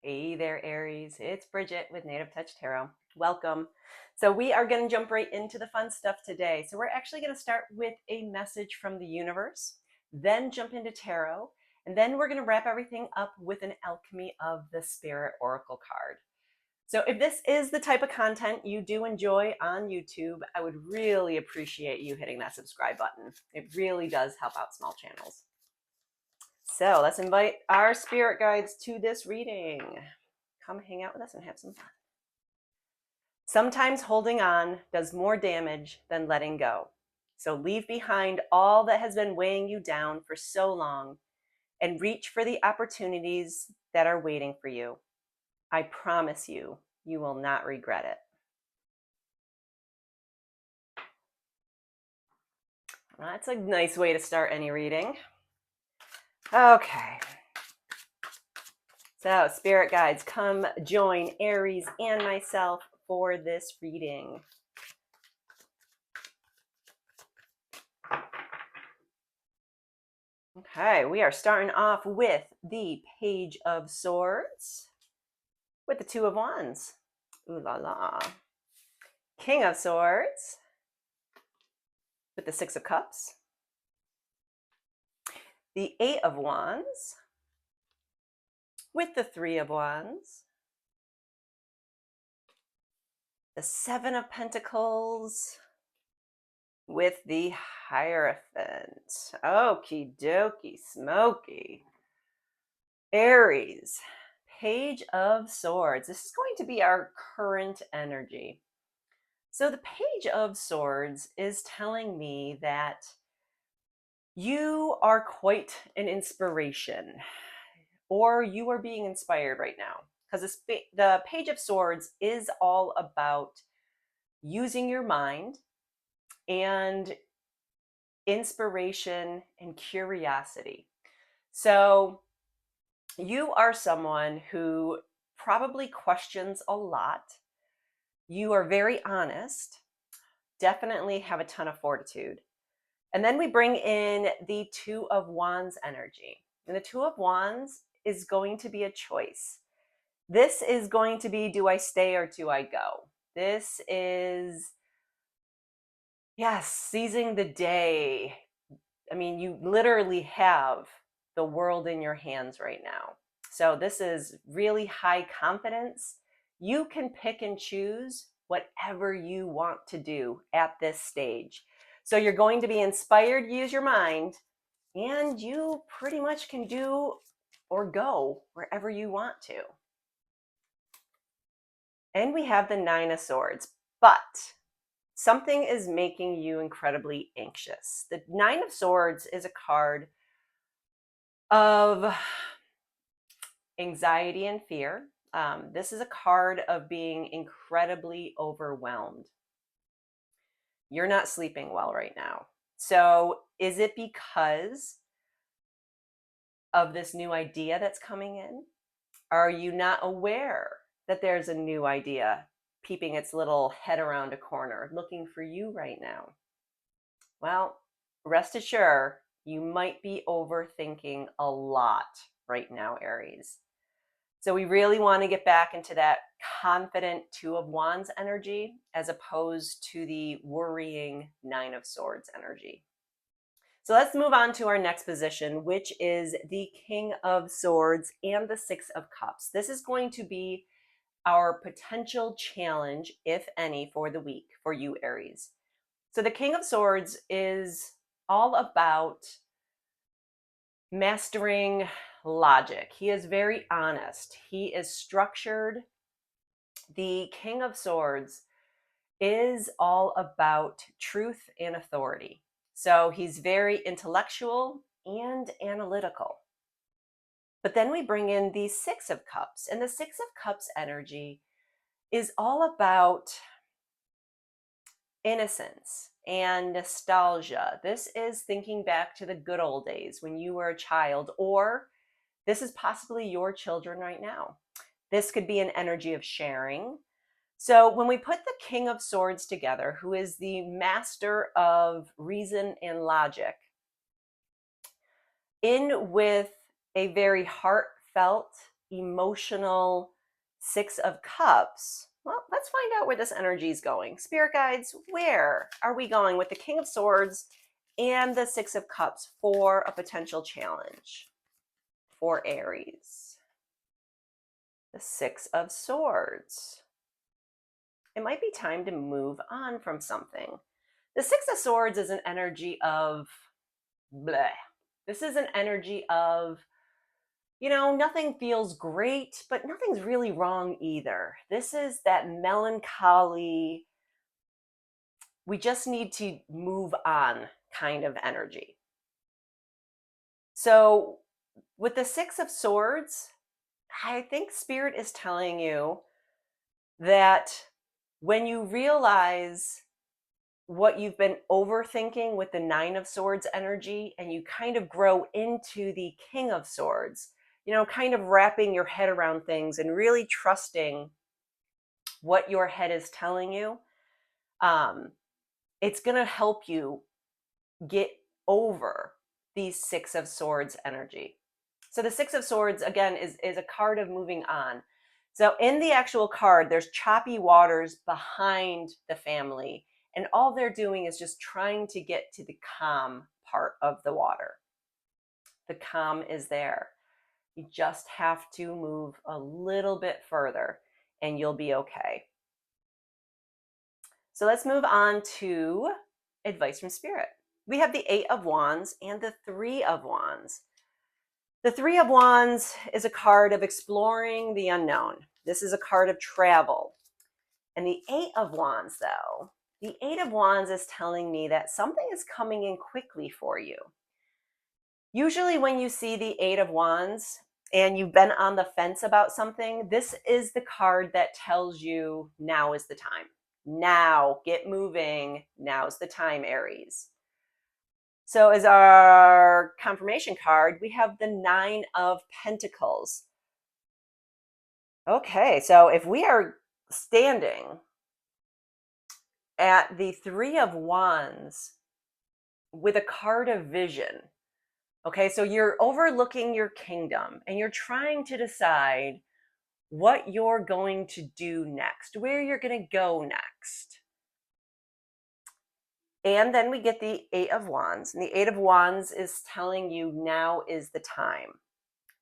Hey there, Aries. It's Bridget with Native Touch Tarot. Welcome. So, we are going to jump right into the fun stuff today. So, we're actually going to start with a message from the universe, then jump into tarot, and then we're going to wrap everything up with an alchemy of the spirit oracle card. So, if this is the type of content you do enjoy on YouTube, I would really appreciate you hitting that subscribe button. It really does help out small channels. So let's invite our spirit guides to this reading. Come hang out with us and have some fun. Sometimes holding on does more damage than letting go. So leave behind all that has been weighing you down for so long and reach for the opportunities that are waiting for you. I promise you, you will not regret it. That's a nice way to start any reading. Okay. So, spirit guides, come join Aries and myself for this reading. Okay, we are starting off with the Page of Swords with the Two of Wands. Ooh la la. King of Swords with the Six of Cups. The Eight of Wands with the Three of Wands. The Seven of Pentacles with the Hierophant. Okie dokie smoky. Aries, Page of Swords. This is going to be our current energy. So the Page of Swords is telling me that you are quite an inspiration, or you are being inspired right now, because the Page of Swords is all about using your mind and inspiration and curiosity. So you are someone who probably questions a lot. You are very honest, definitely have a ton of fortitude. And then we bring in the Two of Wands energy. And the Two of Wands is going to be a choice. This is going to be, do I stay or do I go? This is, yes, seizing the day. I mean, you literally have the world in your hands right now. So this is really high confidence. You can pick and choose whatever you want to do at this stage. So you're going to be inspired, use your mind, and you pretty much can do or go wherever you want to. And we have the Nine of Swords, but something is making you incredibly anxious. The Nine of Swords is a card of anxiety and fear. This is a card of being incredibly overwhelmed. You're not sleeping well right now. So is it because of this new idea that's coming in? Are you not aware that there's a new idea peeping its little head around a corner looking for you right now? Well, rest assured, you might be overthinking a lot right now, Aries. So we really want to get back into that confident Two of Wands energy as opposed to the worrying Nine of Swords energy. So let's move on to our next position, which is the King of Swords and the Six of Cups. This is going to be our potential challenge, if any, for the week for you, Aries. So the King of Swords is all about mastering logic. He is very honest. He is structured. The King of Swords is all about truth and authority. So he's very intellectual and analytical. But then we bring in the Six of Cups, and the Six of Cups energy is all about innocence and nostalgia. This is thinking back to the good old days when you were a child, or this is possibly your children right now. This could be an energy of sharing. So when we put the King of Swords together, who is the master of reason and logic, in with a very heartfelt emotional Six of Cups, well, let's find out where this energy is going. Spirit guides, where are we going with the King of Swords and the Six of Cups for a potential challenge for Aries? The Six of Swords. It might be time to move on from something. The Six of Swords is an energy of bleh. This is an energy of, nothing feels great, but nothing's really wrong either. This is that melancholy, we just need to move on kind of energy. So with the Six of Swords, I think Spirit is telling you that when you realize what you've been overthinking with the Nine of Swords energy and you kind of grow into the King of Swords, kind of wrapping your head around things and really trusting what your head is telling you, it's going to help you get over these Six of Swords energy. So the Six of Swords, again, is a card of moving on. So in the actual card, there's choppy waters behind the family, and all they're doing is just trying to get to the calm part of the water. The calm is there. You just have to move a little bit further and you'll be okay. So let's move on to advice from Spirit. We have the Eight of Wands and the Three of Wands. The Three of Wands is a card of exploring the unknown. This is a card of travel. And the Eight of Wands, though, the Eight of Wands is telling me that something is coming in quickly for you. Usually when you see the Eight of Wands and you've been on the fence about something, this is the card that tells you now is the time. Now, get moving. Now's the time, Aries. So as our confirmation card, we have the Nine of Pentacles. Okay, so if we are standing at the Three of Wands with a card of vision, okay, so you're overlooking your kingdom and you're trying to decide what you're going to do next, where you're going to go next. And then we get the Eight of Wands. And the Eight of Wands is telling you now is the time.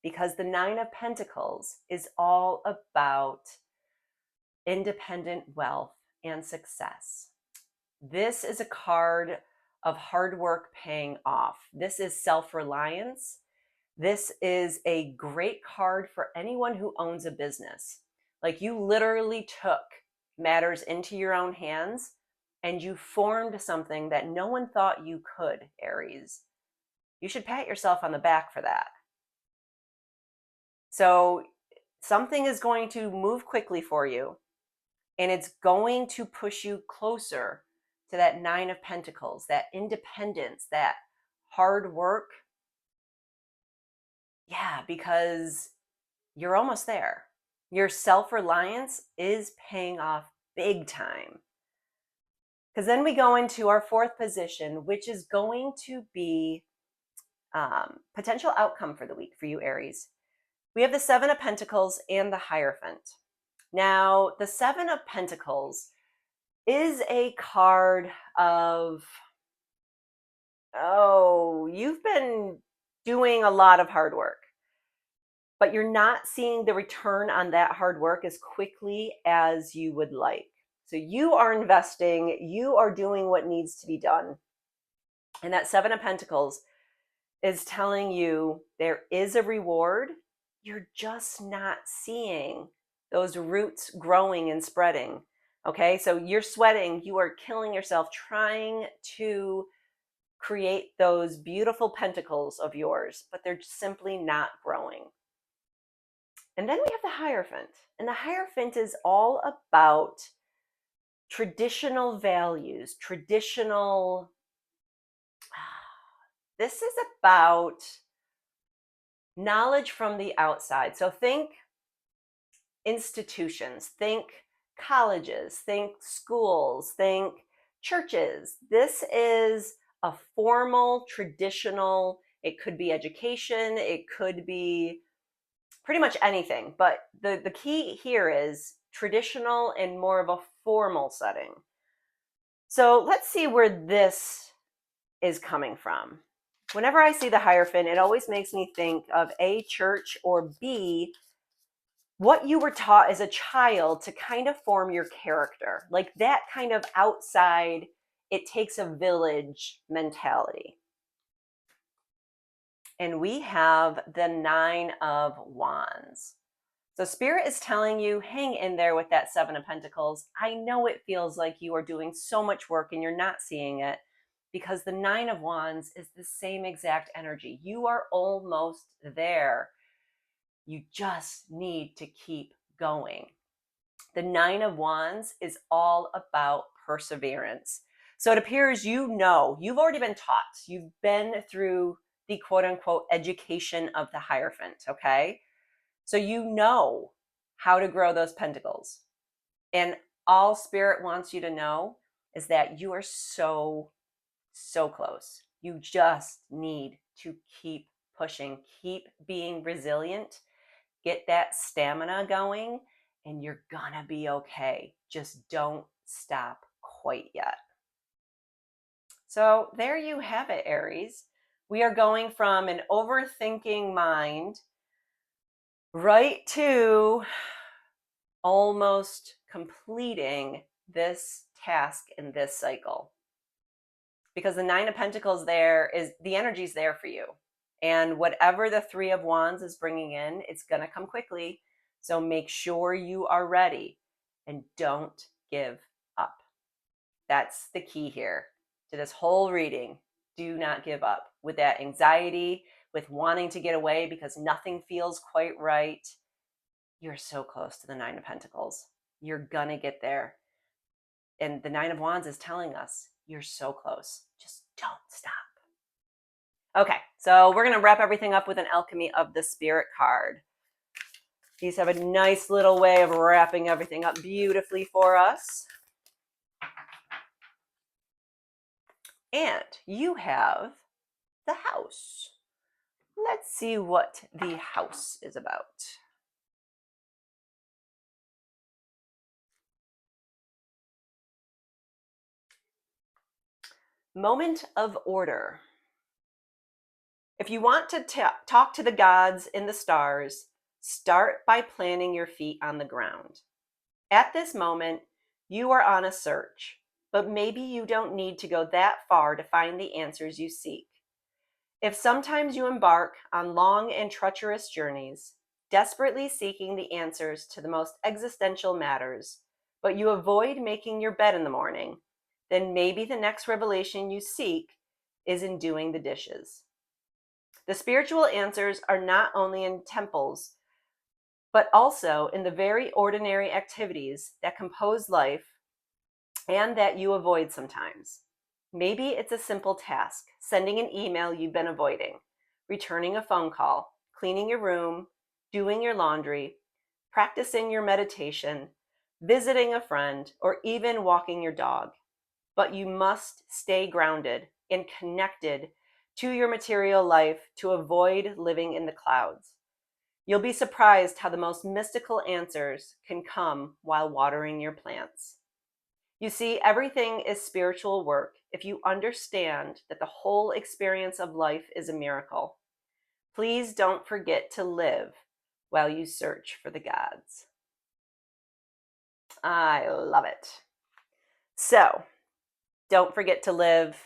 Because the Nine of Pentacles is all about independent wealth and success. This is a card of hard work paying off. This is self-reliance. This is a great card for anyone who owns a business. Like you literally took matters into your own hands and you formed something that no one thought you could, Aries. You should pat yourself on the back for that. So something is going to move quickly for you, and it's going to push you closer to that Nine of Pentacles, that independence, that hard work. Yeah, because you're almost there. Your self-reliance is paying off big time. Because then we go into our fourth position, which is going to be potential outcome for the week for you, Aries. We have the Seven of Pentacles and the Hierophant. Now, the Seven of Pentacles is a card of, you've been doing a lot of hard work, but you're not seeing the return on that hard work as quickly as you would like. So you are investing, you are doing what needs to be done. And that Seven of Pentacles is telling you there is a reward. You're just not seeing those roots growing and spreading. Okay, so you're sweating, you are killing yourself trying to create those beautiful pentacles of yours, but they're simply not growing. And then we have the Hierophant. And the Hierophant is all about traditional values, this is about knowledge from the outside. So think institutions, think colleges, think schools, think churches. This is a formal, traditional, it could be education, it could be pretty much anything. But the key here is traditional and more of a formal setting. So let's see where this is coming from. Whenever I see the Hierophant, it always makes me think of A, church, or B, what you were taught as a child to kind of form your character. Like that kind of outside, it takes a village mentality. And we have the Nine of Wands. So Spirit is telling you, hang in there with that Seven of Pentacles. I know it feels like you are doing so much work and you're not seeing it, because the Nine of Wands is the same exact energy. You are almost there. You just need to keep going. The Nine of Wands is all about perseverance. So it appears you've already been taught. You've been through the quote unquote education of the Hierophant, okay? So you know how to grow those pentacles. And all Spirit wants you to know is that you are so, so close. You just need to keep pushing, keep being resilient, get that stamina going, and you're gonna be okay. Just don't stop quite yet. So there you have it, Aries. We are going from an overthinking mind right to almost completing this task in this cycle. Because the Nine of Pentacles there is the energy's there for you. And whatever the Three of Wands is bringing in, it's going to come quickly. So make sure you are ready and don't give up. That's the key here to this whole reading. Do not give up with that anxiety, with wanting to get away because nothing feels quite right. You're so close to the Nine of Pentacles. You're going to get there. And the Nine of Wands is telling us you're so close. Just don't stop. Okay, so we're going to wrap everything up with an Alchemy of the Spirit card. These have a nice little way of wrapping everything up beautifully for us. And you have the House. Let's see what the House is about. Moment of order. If you want to talk to the gods in the stars, start by planting your feet on the ground. At this moment, you are on a search, but maybe you don't need to go that far to find the answers you seek. If sometimes you embark on long and treacherous journeys, desperately seeking the answers to the most existential matters, but you avoid making your bed in the morning, then maybe the next revelation you seek is in doing the dishes. The spiritual answers are not only in temples, but also in the very ordinary activities that compose life and that you avoid sometimes. Maybe it's a simple task, sending an email you've been avoiding, returning a phone call, cleaning your room, doing your laundry, practicing your meditation, visiting a friend, or even walking your dog. But you must stay grounded and connected to your material life to avoid living in the clouds. You'll be surprised how the most mystical answers can come while watering your plants. You see, everything is spiritual work if you understand that the whole experience of life is a miracle. Please don't forget to live while you search for the gods. I love it. So, don't forget to live.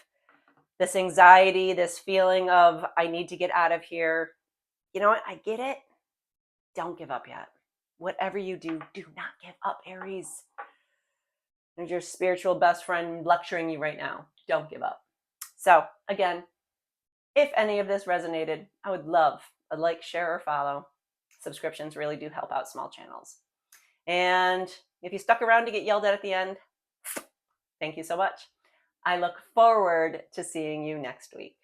This anxiety, this feeling of, I need to get out of here. You know what? I get it. Don't give up yet. Whatever you do, do not give up, Aries. There's your spiritual best friend lecturing you right now. Don't give up. So, again, if any of this resonated, I would love a like, share, or follow. Subscriptions really do help out small channels. And if you stuck around to get yelled at the end, thank you so much. I look forward to seeing you next week.